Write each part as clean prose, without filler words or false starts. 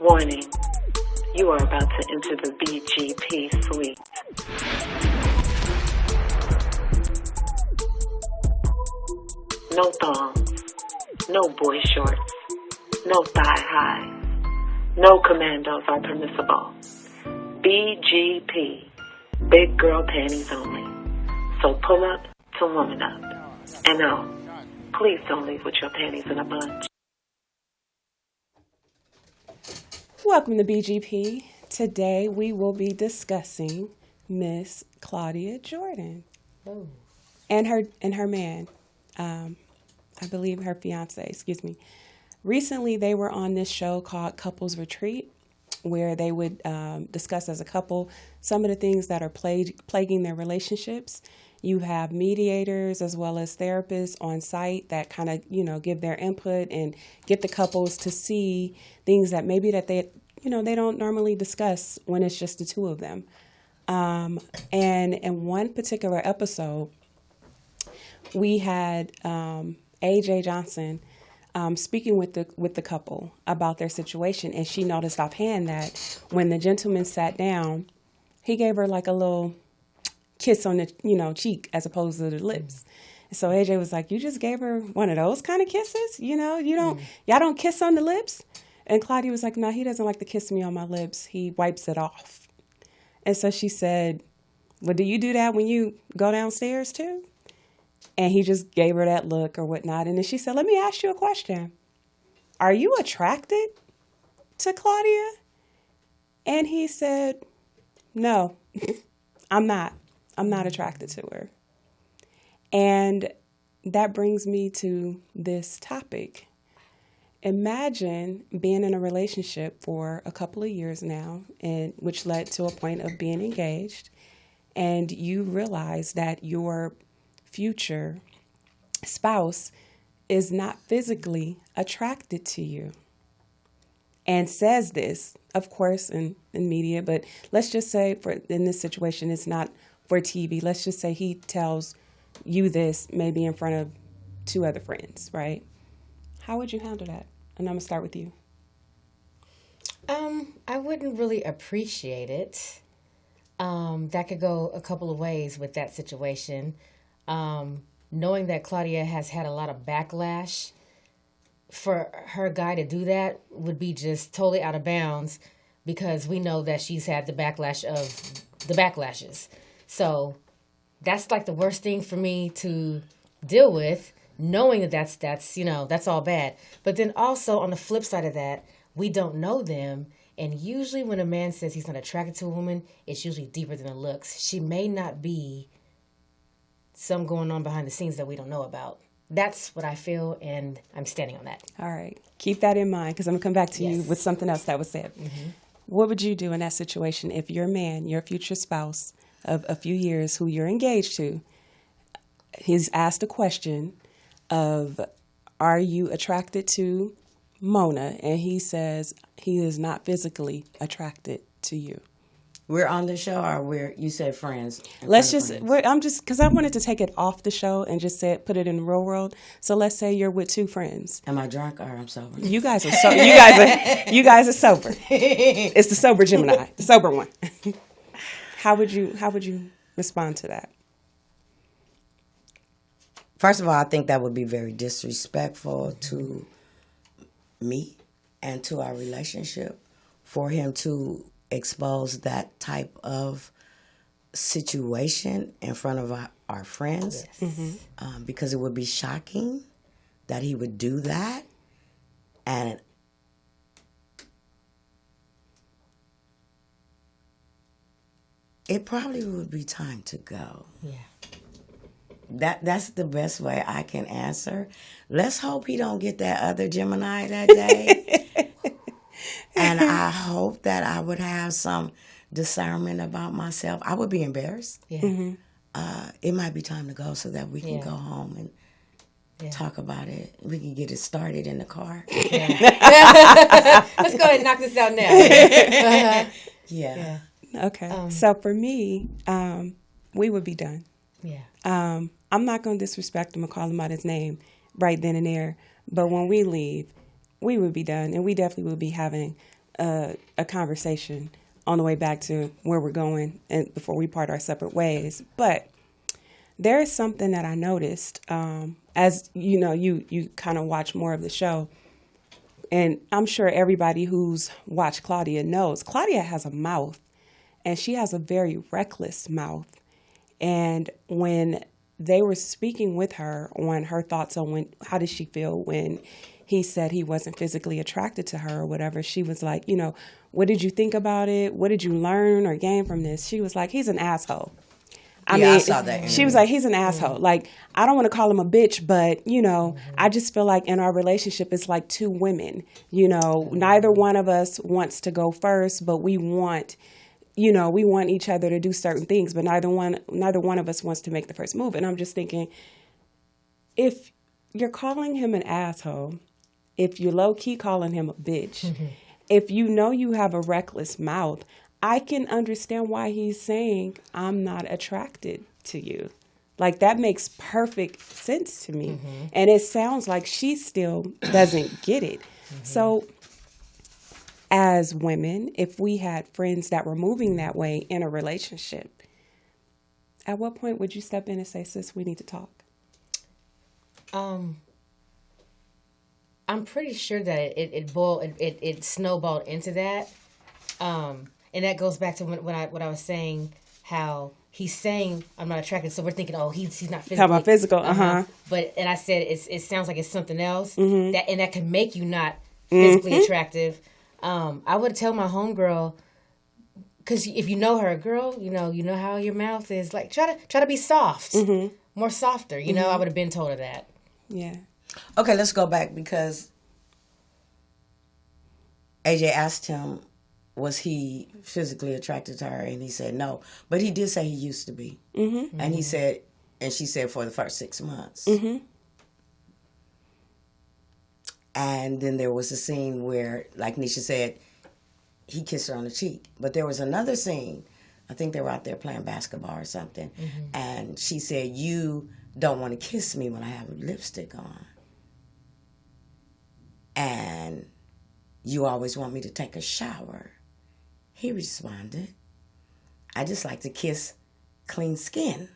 Warning, you are about to enter the BGP suite. No thongs, no boy shorts, no thigh highs, no commandos are permissible. BGP, big girl panties only. So pull up to woman up. And no, please don't leave with your panties in a bunch. Welcome to BGP. Today we will be discussing Miss Claudia Jordan and her man. I believe her fiance. Excuse me. Recently, they were on this show called Couples Retreat, where they would discuss as a couple some of the things that are plaguing their relationships. You have mediators as well as therapists on site that kind of, give their input and get the couples to see things that maybe that they don't normally discuss when it's just the two of them. And in one particular episode, we had AJ Johnson speaking with the couple about their situation, and she noticed offhand that when the gentleman sat down, he gave her like a little kiss on the cheek as opposed to the lips. So AJ was like, "You just gave her one of those kind of kisses? Y'all don't kiss on the lips?" And Claudia was like, "No, he doesn't like to kiss me on my lips. He wipes it off." And so she said, "Well, do you do that when you go downstairs too?" And he just gave her that look or whatnot. And then she said, "Let me ask you a question. Are you attracted to Claudia?" And he said, "No, I'm not. I'm not attracted to her." And that brings me to this topic. Imagine being in a relationship for a couple of years now, and which led to a point of being engaged, and you realize that your future spouse is not physically attracted to you, and says this, of course, in media, but let's just say in this situation, it's not for TV. Let's just say he tells you this maybe in front of two other friends, right? How would you handle that? And I'm going to start with you. I wouldn't really appreciate it. That could go a couple of ways with that situation. Knowing that Claudia has had a lot of backlash, for her guy to do that would be just totally out of bounds, because we know that she's had the backlash of the backlashes. So that's like the worst thing for me to deal with, knowing that that's all bad. But then also on the flip side of that, we don't know them. And usually when a man says he's not attracted to a woman, it's usually deeper than the looks. She may not be some going on behind the scenes that we don't know about. That's what I feel, and I'm standing on that. All right. Keep that in mind, because I'm going to come back to you with something else that was said. Mm-hmm. What would you do in that situation if your man, your future spouse of a few years who you're engaged to, he's asked a question of, are you attracted to Mona? And he says he is not physically attracted to you. We're on the show, or you said friends? Because I wanted to take it off the show and just put it in the real world. So let's say you're with two friends. Am I drunk or I'm sober? You guys are sober. You guys are sober. It's the sober Gemini, the sober one. How would you respond to that? First of all, I think that would be very disrespectful to me and to our relationship for him to expose that type of situation in front of our friends. Yes. Mm-hmm. Because it would be shocking that he would do that. And it probably would be time to go. Yeah. That's the best way I can answer. Let's hope he don't get that other Gemini that day. And I hope that I would have some discernment about myself. I would be embarrassed. Yeah. Mm-hmm. It might be time to go so that we can go home and talk about it. We can get it started in the car. Yeah. Let's go ahead and knock this out now. Yeah. Okay. So for me, we would be done. Yeah. I'm not going to disrespect him or call him out his name right then and there. But when we leave, we would be done, and we definitely would be having a conversation on the way back to where we're going and before we part our separate ways. But there is something that I noticed, as you know, you kind of watch more of the show, and I'm sure everybody who's watched Claudia knows Claudia has a mouth, and she has a very reckless mouth. And when they were speaking with her on her thoughts on how did she feel when he said he wasn't physically attracted to her or whatever, she was like, you know, what did you think about it? What did you learn or gain from this? She was like, he's an asshole. I saw that. She was like, he's an asshole. Like, I don't want to call him a bitch, but, you know, I just feel like in our relationship, it's like two women. You know, neither one of us wants to go first, but we want each other to do certain things, but neither one of us wants to make the first move. And I'm just thinking, if you're calling him an asshole, if you're low-key calling him a bitch, if you know you have a reckless mouth, I can understand why he's saying, I'm not attracted to you. Like, that makes perfect sense to me. And it sounds like she still doesn't get it. So as women, if we had friends that were moving that way in a relationship, at what point would you step in and say, sis, we need to talk? I'm pretty sure that it snowballed into that. And that goes back to what I was saying, how he's saying I'm not attracted, so we're thinking, oh, he's not physical. Talking about physical, But I said it sounds like it's something else that can make you not physically attractive. I would tell my homegirl, because if you know her, girl, you know how your mouth is. Like, try to be soft, more softer. You know, I would have been told her that. Yeah. Okay, let's go back because AJ asked him, was he physically attracted to her? And he said no. But he did say he used to be. And he said, and she said for the first 6 months. And then there was a scene where, like Neisha said, he kissed her on the cheek. But there was another scene. I think they were out there playing basketball or something. And she said, you don't want to kiss me when I have lipstick on. And you always want me to take a shower. He responded, I just like to kiss clean skin.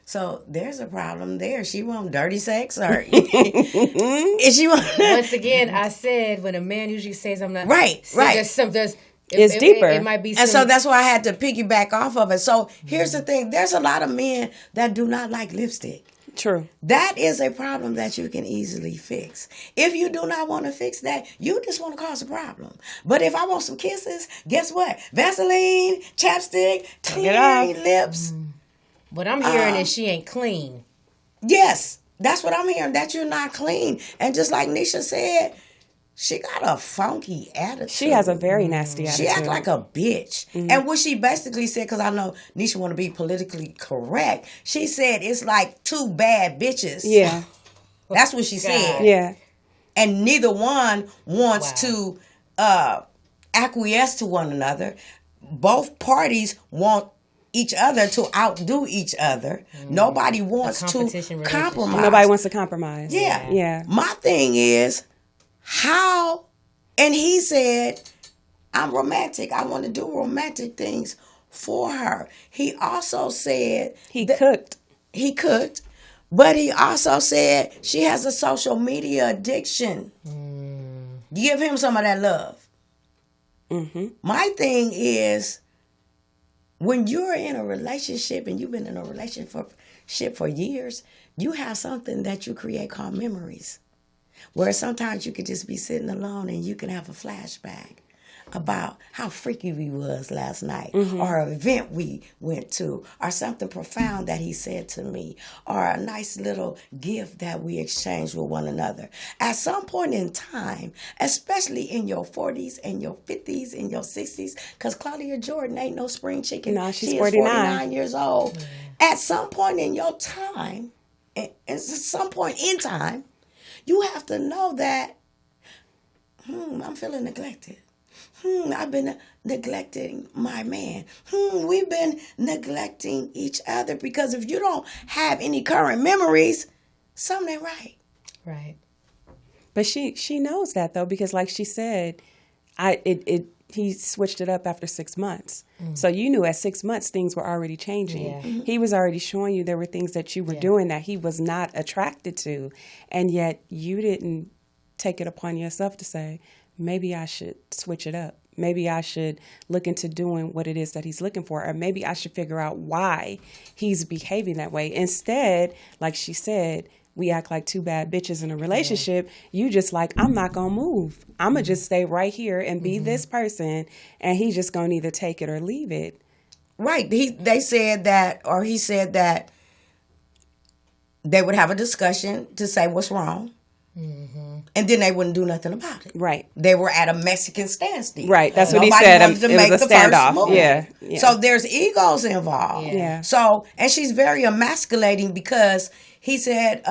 So there's a problem there. She want dirty sex, or is she want? Once again, I said when a man usually says I'm not right. It's deeper. It might be, and so that's why I had to piggyback off of it. So here's the thing: there's a lot of men that do not like lipstick. True. That is a problem that you can easily fix. If you do not want to fix that, you just want to cause a problem. But if I want some kisses, guess what? Vaseline, chapstick, clean lips. What I'm hearing is she ain't clean. Yes, that's what I'm hearing, that you're not clean. And just like Neisha said, she got a funky attitude. She has a very nasty attitude. She acts like a bitch. And what she basically said, because I know Neisha want to be politically correct, she said it's like two bad bitches. Yeah. That's what she said. Yeah. And neither one wants to acquiesce to one another. Both parties want each other to outdo each other. Nobody wants to compromise. Nobody wants to compromise. Yeah. My thing is, how, and he said, I'm romantic. I want to do romantic things for her. He also said he cooked, but he also said she has a social media addiction. Give him some of that love. My thing is, when you're in a relationship and you've been in a relationship for years, you have something that you create called memories. Where sometimes you could just be sitting alone and you can have a flashback about how freaky we was last night, or an event we went to, or something profound that he said to me, or a nice little gift that we exchanged with one another. At some point in time, especially in your 40s and your 50s and your 60s, because Claudia Jordan ain't no spring chicken. No, she's she 49. is 49 years old. At some point in your time, at some point in time, you have to know that, I'm feeling neglected. I've been neglecting my man. We've been neglecting each other, because if you don't have any current memories, something ain't right. Right. But she knows that though, because like she said, he switched it up after 6 months. So you knew at 6 months things were already changing. Yeah. He was already showing you there were things that you were doing that he was not attracted to. And yet you didn't take it upon yourself to say, maybe I should switch it up. Maybe I should look into doing what it is that he's looking for. Or maybe I should figure out why he's behaving that way. Instead, like she said, we act like two bad bitches in a relationship. You just like, I'm not going to move. I'm going to just stay right here and be this person. And he's just going to either take it or leave it. Right. They said that, or he said that they would have a discussion to say what's wrong. And then they wouldn't do nothing about it. Right. They were at a Mexican standstill. Right. That's what Nobody he said. wanted to make was a the first standoff. move. Yeah. So there's egos involved. Yeah. So, and she's very emasculating because he said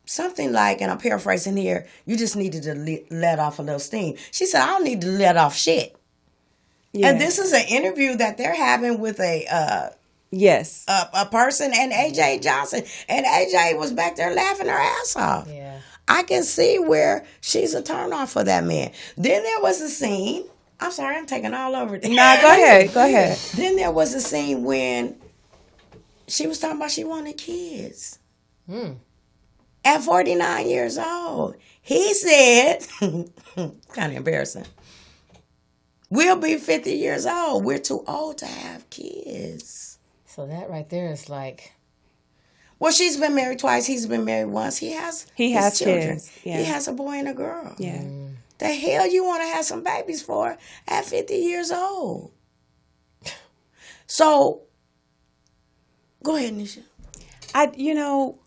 something like, and I'm paraphrasing here, you just needed to let off a little steam. She said, I don't need to let off shit. Yeah. And this is an interview that they're having with a yes. a person and AJ Johnson. And AJ was back there laughing her ass off. Yeah. I can see where she's a turnoff for that man. Then there was a scene. I'm sorry, I'm taking all over it. Nah, go ahead. Go ahead. Then there was a scene when she was talking about she wanted kids. At 49 years old. He said, kind of embarrassing, we'll be 50 years old. We're too old to have kids. So that right there is like... Well, she's been married twice. He's been married once. He has children. kids. Yeah. He has a boy and a girl. Yeah. The hell you want to have some babies for at 50 years old? So, go ahead, Neisha.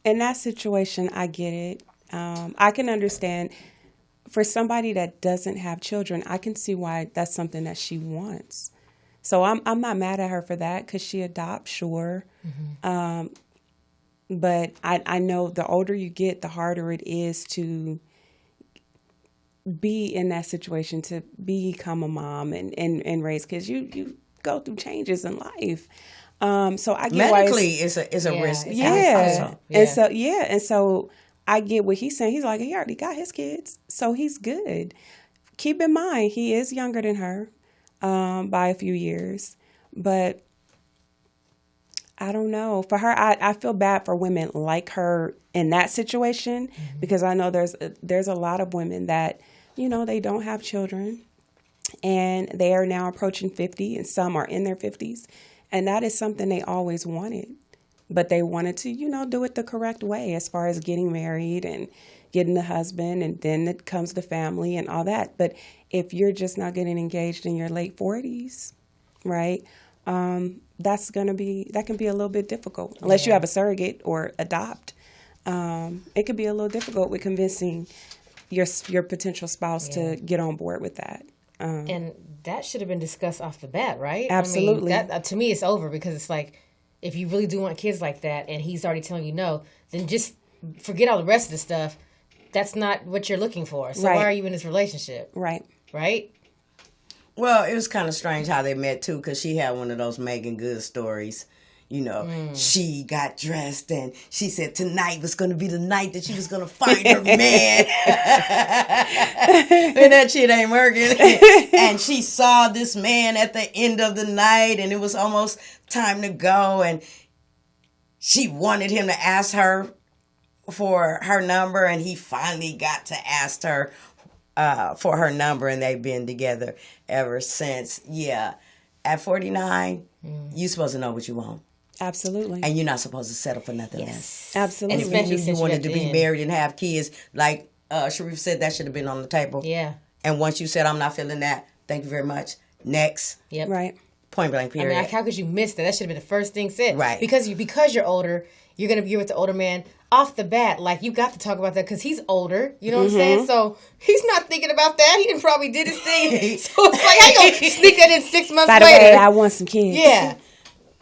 In that situation, I get it. I can understand. For somebody that doesn't have children, I can see why that's something that she wants. So I'm not mad at her for that because she adopts, sure. But I know the older you get, the harder it is to be in that situation, to become a mom and raise kids. You go through changes in life. So I get medically is a risk. Yeah. And so I get what he's saying. He's like, he already got his kids, so he's good. Keep in mind, he is younger than her by a few years, but I don't know. For her, I feel bad for women like her in that situation because I know there's a lot of women that, they don't have children and they are now approaching 50 and some are in their 50s. And that is something they always wanted. But they wanted to, do it the correct way as far as getting married and getting the husband. And then it comes the family and all that. But if you're just not getting engaged in your late 40s, right, that can be a little bit difficult. Unless you have a surrogate or adopt. It could be a little difficult with convincing your potential spouse to get on board with that. And that should have been discussed off the bat, right? Absolutely. I mean, that, to me, it's over because it's like, if you really do want kids like that and he's already telling you no, then just forget all the rest of the stuff. That's not what you're looking for. So why are you in this relationship? Right. Right? Well, it was kind of strange how they met, too, because she had one of those Megan Good stories. She got dressed and she said tonight was going to be the night that she was going to find her man. And that shit ain't working. And she saw this man at the end of the night and it was almost time to go. And she wanted him to ask her for her number and he finally got to ask her for her number and they've been together ever since. Yeah. At 49, you're supposed to know what you want. Absolutely. And you're not supposed to settle for nothing less. Absolutely. And if you wanted to be married and have kids, like Sharif said, that should have been on the table. Yeah. And once you said, I'm not feeling that, thank you very much. Next. Yep. Right. Point blank, period. I mean, how could you miss that? That should have been the first thing said. Right. Because you're older, you're going to be with the older man off the bat. Like, you got to talk about that because he's older. You know what I'm saying? So he's not thinking about that. He didn't probably did his thing. So it's like, how you going to sneak that in 6 months later? By the way, I want some kids. Yeah.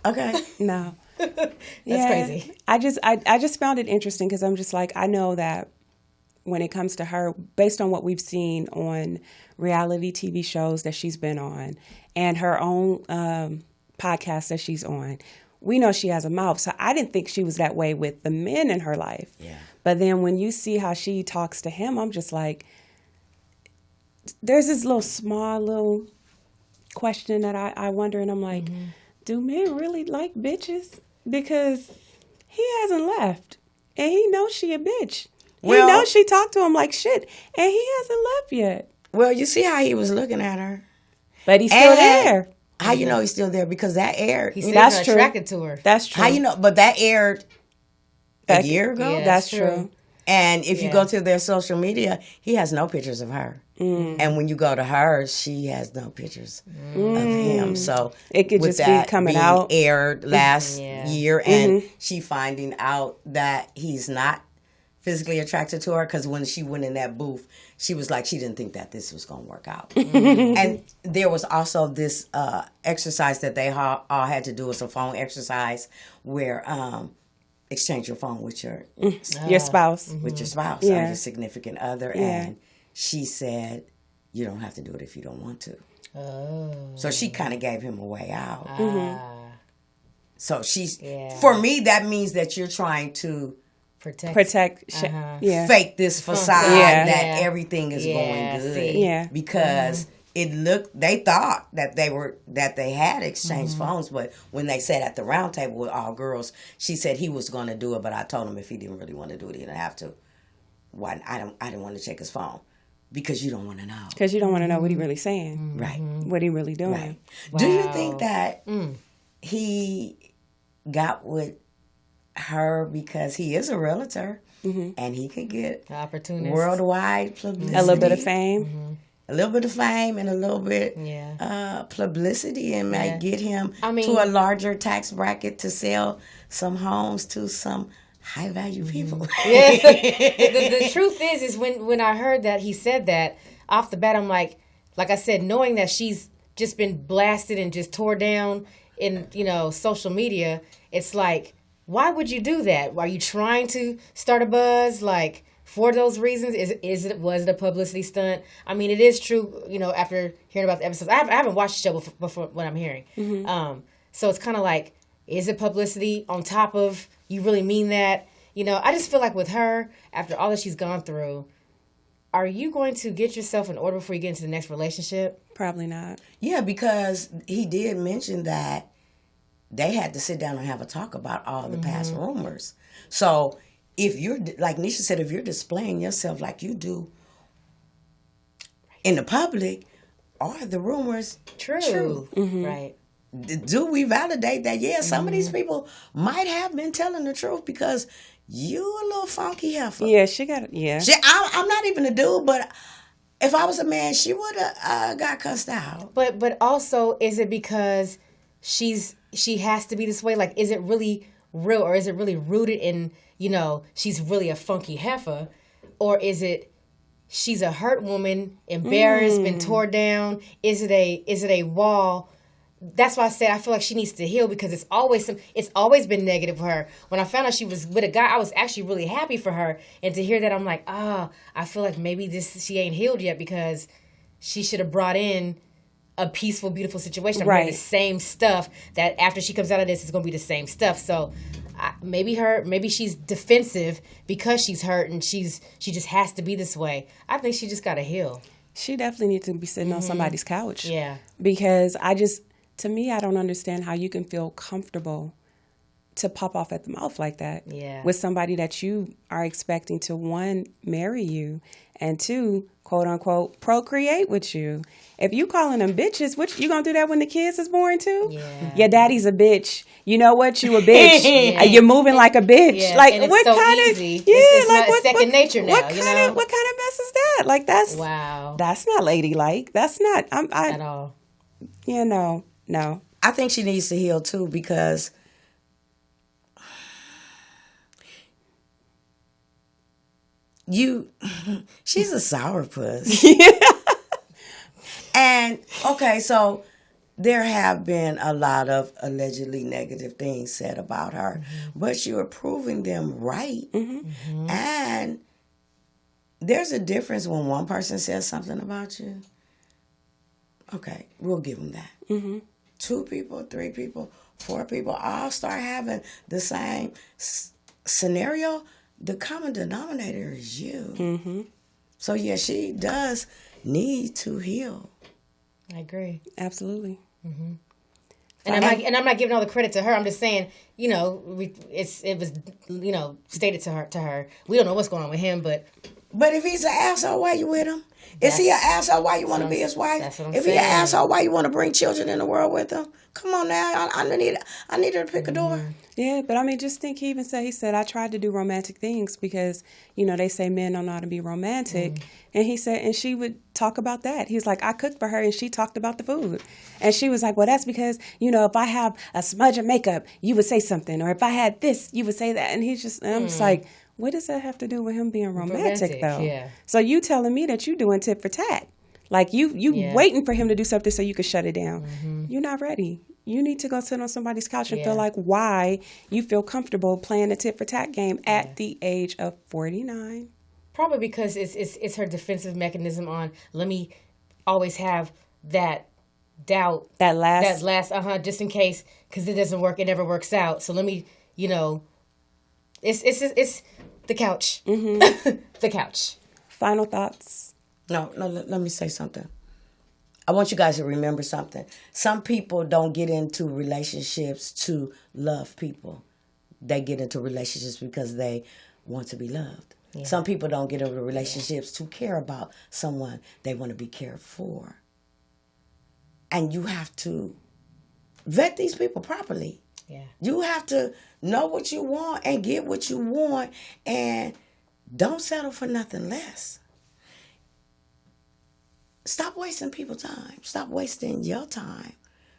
Okay. No. That's crazy. I just found it interesting because I'm just like, I know that when it comes to her, based on what we've seen on reality TV shows that she's been on and her own podcast that she's on, we know she has a mouth. So I didn't think she was that way with the men in her life. Yeah. But then when you see how she talks to him, I'm just like, there's this little question that I wonder, and I'm like, do men really like bitches? Because he hasn't left, and he knows she a bitch. Well, he knows she talked to him like shit, and he hasn't left yet. Well, you see how he was looking at her. But he's still there. How you know he's still there? Because that aired. He's That's true. attracted to her. That's true. How you know? But that aired a year ago. Yeah, That's true. true. And if you go to their social media, he has no pictures of her. And when you go to hers, she has no pictures of him. So it could with just be that coming being out. aired last year, and Mm-hmm. she finding out that he's not physically attracted to her, because when she went in that booth, she was like, she didn't think that this was going to work out. And there was also this exercise that they all had to do. It's a phone exercise where exchange your phone with your spouse. with your spouse Yeah. or your significant other. Yeah. And she said, you don't have to do it if you don't want to. So she kind of gave him a way out. So she's, for me, that means that you're trying to Protect. Yeah. fake this facade Yeah. that everything is going good. see. Yeah. Because it looked, they thought that they had exchanged phones, but when they sat at the round table with all girls, she said he was going to do it, but I told him if he didn't really want to do it, he didn't have to. Why? I didn't want to check his phone, because you don't want to know. Because you don't want to know what he really saying. Right. What he really doing. Right. Do you think that he got with her because he is a realtor and he could get Opportunist. worldwide publicity? A little bit of fame. A little bit of fame and a little bit publicity, and might get him to a larger tax bracket to sell some homes to some high value people. Yeah. The truth is when I heard that he said that off the bat, I'm like I said, knowing that she's just been blasted and just tore down in social media, it's like, why would you do that? Are you trying to start a buzz for those reasons? Was it a publicity stunt? I mean, it is true. After hearing about the episodes, I haven't watched the show before what I'm hearing. So it's kind of like, is it publicity on top of you really mean that? I just feel like with her, after all that she's gone through, are you going to get yourself in order before you get into the next relationship? Probably not. Yeah, because he did mention that they had to sit down and have a talk about all the past rumors. So if you're, like Neisha said, if you're displaying yourself like you do in the public, are the rumors true? Right. Do we validate that? Yeah, some of these people might have been telling the truth, because you a little funky heifer. Yeah, she got it. Yeah. I'm not even a dude, but if I was a man, she would have got cussed out. But also, is it because she has to be this way? Like, is it really real, or is it really rooted in, she's really a funky heifer? Or is it she's a hurt woman, embarrassed, been tore down? Is it a wall? That's why I said I feel like she needs to heal, because it's always been negative for her. When I found out she was with a guy, I was actually really happy for her. And to hear that, I'm like, I feel like maybe she ain't healed yet, because she should have brought in a peaceful, beautiful situation. I'm hearing the same stuff that after she comes out of this, it's going to be the same stuff. So maybe she's defensive because she's hurt, and she just has to be this way. I think she just got to heal. She definitely needs to be sitting on somebody's couch. Yeah. Because to me, I don't understand how you can feel comfortable to pop off at the mouth like that. Yeah. With somebody that you are expecting to, one, marry you, and two, quote unquote, procreate with you. If you calling them bitches, you gonna do that when the kids is born too? Yeah. Your daddy's a bitch. You know what? You a bitch. You're moving like a bitch. Yeah. Like, and it's what so kind easy. of? Yeah, it's like not second nature now. What kind of mess is that? Like, that's wow. That's not ladylike. That's not. At all. Yeah, no. I think she needs to heal too, because she's a sourpuss. And okay, so there have been a lot of allegedly negative things said about her, but you're proving them right. And there's a difference when one person says something about you. Okay, we'll give them that. 2 people, 3 people, 4 people all start having the same scenario, the common denominator is you. Mm-hmm. So, yeah, she does need to heal. I agree. Absolutely. Mm-hmm. And I'm not giving all the credit to her. I'm just saying, you know, it was, you know, stated to her. We don't know what's going on with him, but if he's an asshole, why you with him? Is he an asshole? Why you want to be his wife? That's what I'm saying. If he an asshole, why you want to bring children in the world with him? Come on now, I need her to pick a door. Yeah, but I mean, just think. He said I tried to do romantic things because, you know, they say men don't know how to be romantic, and he said, and she would talk about that. He's like, I cooked for her, and she talked about the food, and she was like, well, that's because, you know, if I have a smudge of makeup, you would say something, or if I had this, you would say that, and I'm just like, what does that have to do with him being romantic though? Yeah. So you telling me that you doing tit for tat. Like you waiting for him to do something so you can shut it down. Mm-hmm. You're not ready. You need to go sit on somebody's couch and feel like why you feel comfortable playing the tit for tat game at the age of 49. Probably because it's her defensive mechanism on, let me always have that doubt. That last, just in case, because it doesn't work, it never works out. So let me, you know, it's the couch. Mm-hmm. The couch. Final thoughts? No, let me say something. I want you guys to remember something. Some people don't get into relationships to love people. They get into relationships because they want to be loved. Yeah. Some people don't get into relationships to care about someone. They want to be cared for. And you have to vet these people properly. Yeah. You have to know what you want and get what you want, and don't settle for nothing less. Stop wasting people's time. Stop wasting your time.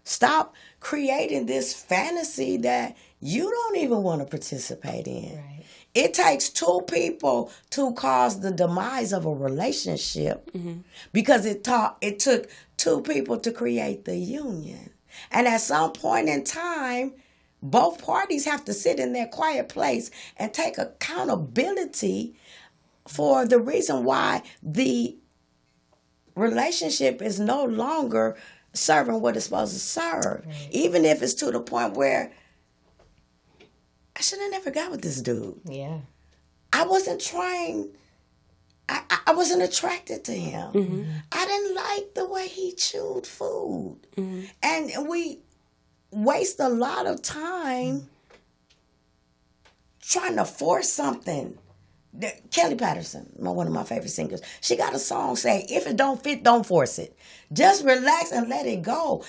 Stop creating this fantasy that you don't even want to participate in. Right. It takes 2 people to cause the demise of a relationship because it took 2 people to create the union. And at some point in time, both parties have to sit in their quiet place and take accountability for the reason why the relationship is no longer serving what it's supposed to serve. Right. Even if it's to the point where I should have never got with this dude. Yeah. I wasn't trying. I wasn't attracted to him. Mm-hmm. I didn't like the way he chewed food. Mm-hmm. And we waste a lot of time trying to force something. Kelly Patterson, one of my favorite singers, she got a song saying, if it don't fit, don't force it. Just relax and let it go.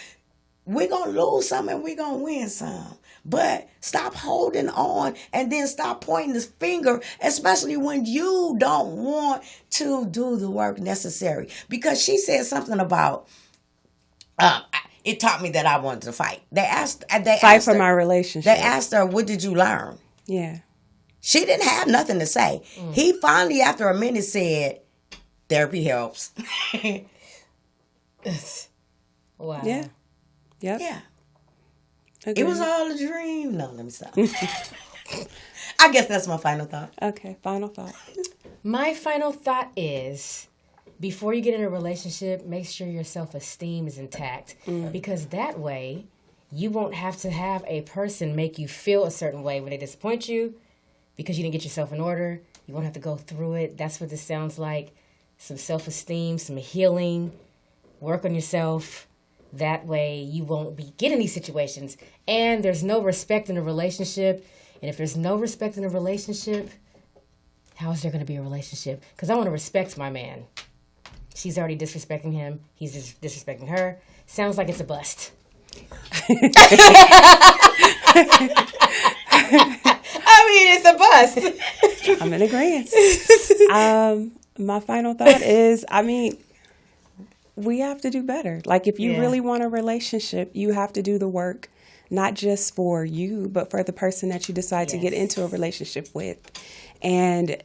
We're going to lose some and we're going to win some. But stop holding on and then stop pointing this finger, especially when you don't want to do the work necessary. Because she said something about, it taught me that I wanted to fight. They asked for my relationship. They asked her, what did you learn? Yeah. She didn't have nothing to say. He finally, after a minute, said, therapy helps. Wow. Yeah. Yep. Yeah. Agreed. It was all a dream. No, let me stop. I guess that's my final thought. Okay, final thought. My final thought is, before you get in a relationship, make sure your self-esteem is intact. Because that way, you won't have to have a person make you feel a certain way when they disappoint you because you didn't get yourself in order. You won't have to go through it. That's what this sounds like. Some self-esteem, some healing, work on yourself. That way you won't be getting these situations. And there's no respect in a relationship. And if there's no respect in a relationship, how is there going to be a relationship? Because I want to respect my man. She's already disrespecting him. He's just disrespecting her. Sounds like it's a bust. I mean, it's a bust. I'm in agreement. My final thought is, we have to do better. Like, if you really want a relationship, you have to do the work, not just for you, but for the person that you decide to get into a relationship with. And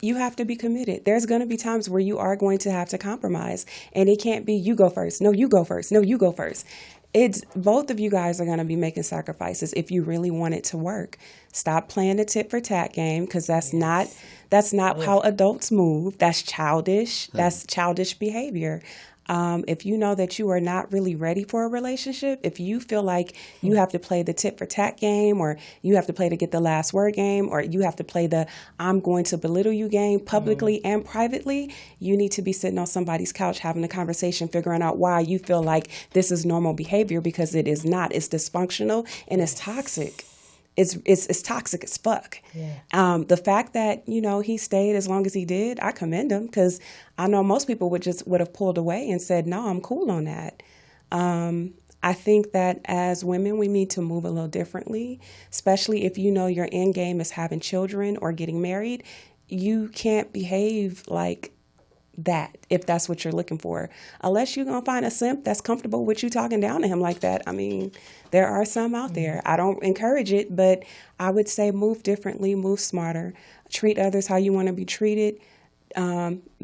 you have to be committed. There's going to be times where you are going to have to compromise. And it can't be you go first. No, you go first. No, you go first. It's both of you guys are going to be making sacrifices if you really want it to work. Stop playing the tit for tat game, because that's not how adults move. That's childish. That's childish behavior. If you know that you are not really ready for a relationship, if you feel like you have to play the tit for tat game, or you have to play to get the last word game, or you have to play the I'm going to belittle you game publicly and privately, you need to be sitting on somebody's couch having a conversation, figuring out why you feel like this is normal behavior, because it is not. It's dysfunctional and it's toxic. It's toxic as fuck. Yeah. The fact that, he stayed as long as he did, I commend him, because I know most people would have pulled away and said, no, I'm cool on that. I think that as women, we need to move a little differently, especially if your end game is having children or getting married. You can't behave like that if that's what you're looking for, unless you're going to find a simp that's comfortable with you talking down to him like that. I mean, there are some out there. I don't encourage it, but I would say move differently, move smarter, treat others how you want to be treated,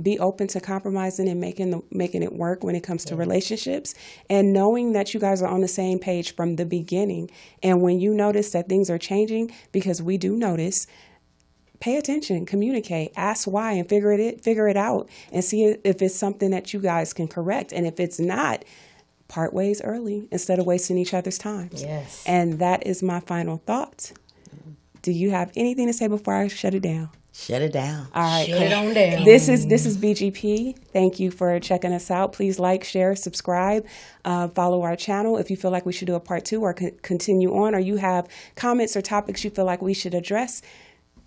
be open to compromising and making it work when it comes to relationships, and knowing that you guys are on the same page from the beginning. And when you notice that things are changing, because we do notice, pay attention, communicate, ask why, and figure it out, and see if it's something that you guys can correct. And if it's not, part ways early instead of wasting each other's time. Yes. And that is my final thought. Do you have anything to say before I shut it down? Shut it down. All right. Shut it on down. This is BGP. Thank you for checking us out. Please like, share, subscribe, follow our channel. If you feel like we should do a part 2 or continue on, or you have comments or topics you feel like we should address,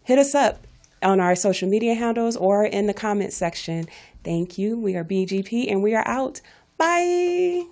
hit us up on our social media handles or in the comment section. Thank you. We are BGP and we are out. Bye.